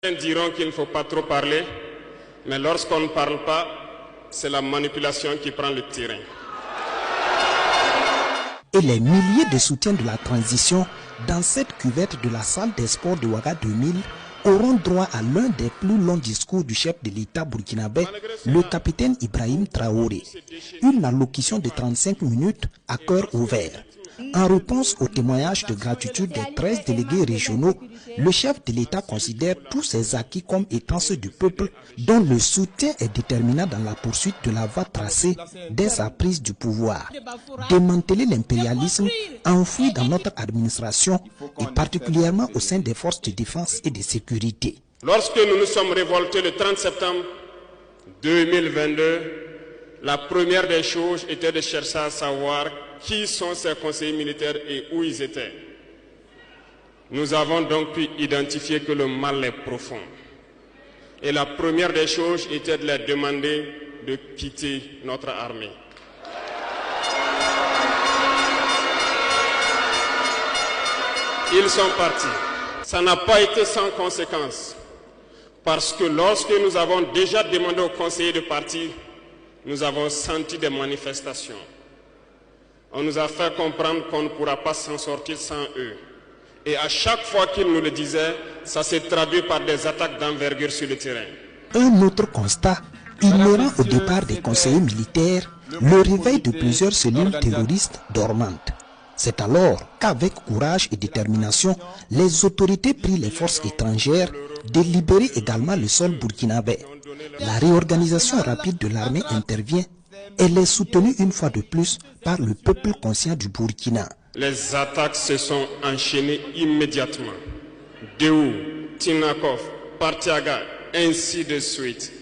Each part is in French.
Certains diront qu'il ne faut pas trop parler, mais lorsqu'on ne parle pas, c'est la manipulation qui prend le terrain. Et les milliers de soutiens de la transition dans cette cuvette de la salle des sports de Ouaga 2000 auront droit à l'un des plus longs discours du chef de l'État burkinabé, le capitaine Ibrahim Traoré. Une allocution de 35 minutes à cœur ouvert. En réponse au témoignage de gratitude des 13 délégués régionaux, le chef de l'État considère tous ces acquis comme étant ceux du peuple, dont le soutien est déterminant dans la poursuite de la voie tracée dès sa prise du pouvoir. Démanteler l'impérialisme enfoui dans notre administration et particulièrement au sein des forces de défense et de sécurité. Lorsque nous nous sommes révoltés le 30 septembre 2022, la première des choses était de chercher à savoir qui sont ces conseillers militaires et où ils étaient. Nous avons donc pu identifier que le mal est profond. Et la première des choses était de leur demander de quitter notre armée. Ils sont partis. Ça n'a pas été sans conséquence. Parce que lorsque nous avons déjà demandé aux conseillers de partir, nous avons senti des manifestations. On nous a fait comprendre qu'on ne pourra pas s'en sortir sans eux. Et à chaque fois qu'ils nous le disaient, ça s'est traduit par des attaques d'envergure sur le terrain. Un autre constat, ignorant au départ des conseillers militaires, le réveil de plusieurs cellules terroristes dormantes. C'est alors qu'avec courage et détermination, les autorités prient les forces étrangères de libérer également le sol burkinabé. La réorganisation rapide de l'armée intervient. Elle est soutenue une fois de plus par le peuple conscient du Burkina. Les attaques se sont enchaînées immédiatement. Déou, Tinakov, Partiaga, ainsi de suite.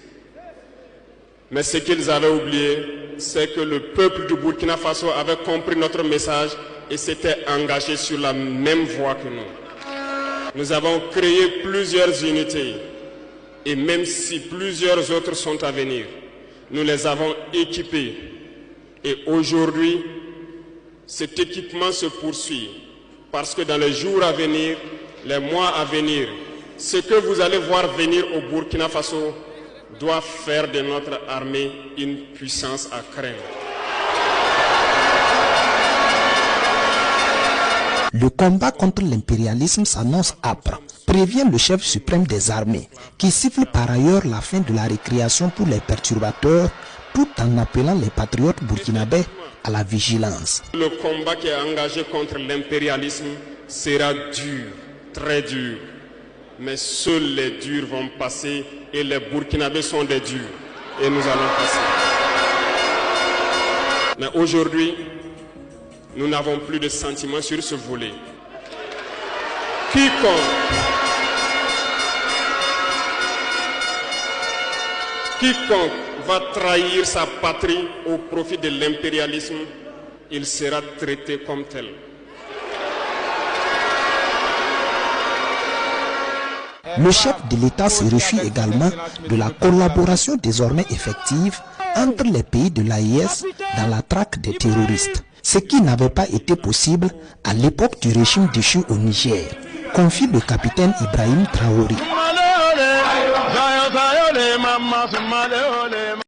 Mais ce qu'ils avaient oublié, c'est que le peuple du Burkina Faso avait compris notre message et s'était engagé sur la même voie que nous. Nous avons créé plusieurs unités et même si plusieurs autres sont à venir, nous les avons équipés. Et aujourd'hui, cet équipement se poursuit parce que dans les jours à venir, les mois à venir, ce que vous allez voir venir au Burkina Faso doit faire de notre armée une puissance à craindre. Le combat contre l'impérialisme s'annonce âpre, prévient le chef suprême des armées, qui siffle par ailleurs la fin de la récréation pour les perturbateurs, tout en appelant les patriotes burkinabés à la vigilance. Le combat qui est engagé contre l'impérialisme sera dur, très dur. Mais seuls les durs vont passer et les Burkinabés sont des durs. Et nous allons passer. Mais aujourd'hui, nous n'avons plus de sentiments sur ce volet. Quiconque va trahir sa patrie au profit de l'impérialisme, il sera traité comme tel. Le chef de l'État se réjouit également de la collaboration désormais effective entre les pays de l'AES dans la traque des terroristes, ce qui n'avait pas été possible à l'époque du régime déchu au Niger, confie le capitaine Ibrahim Traoré.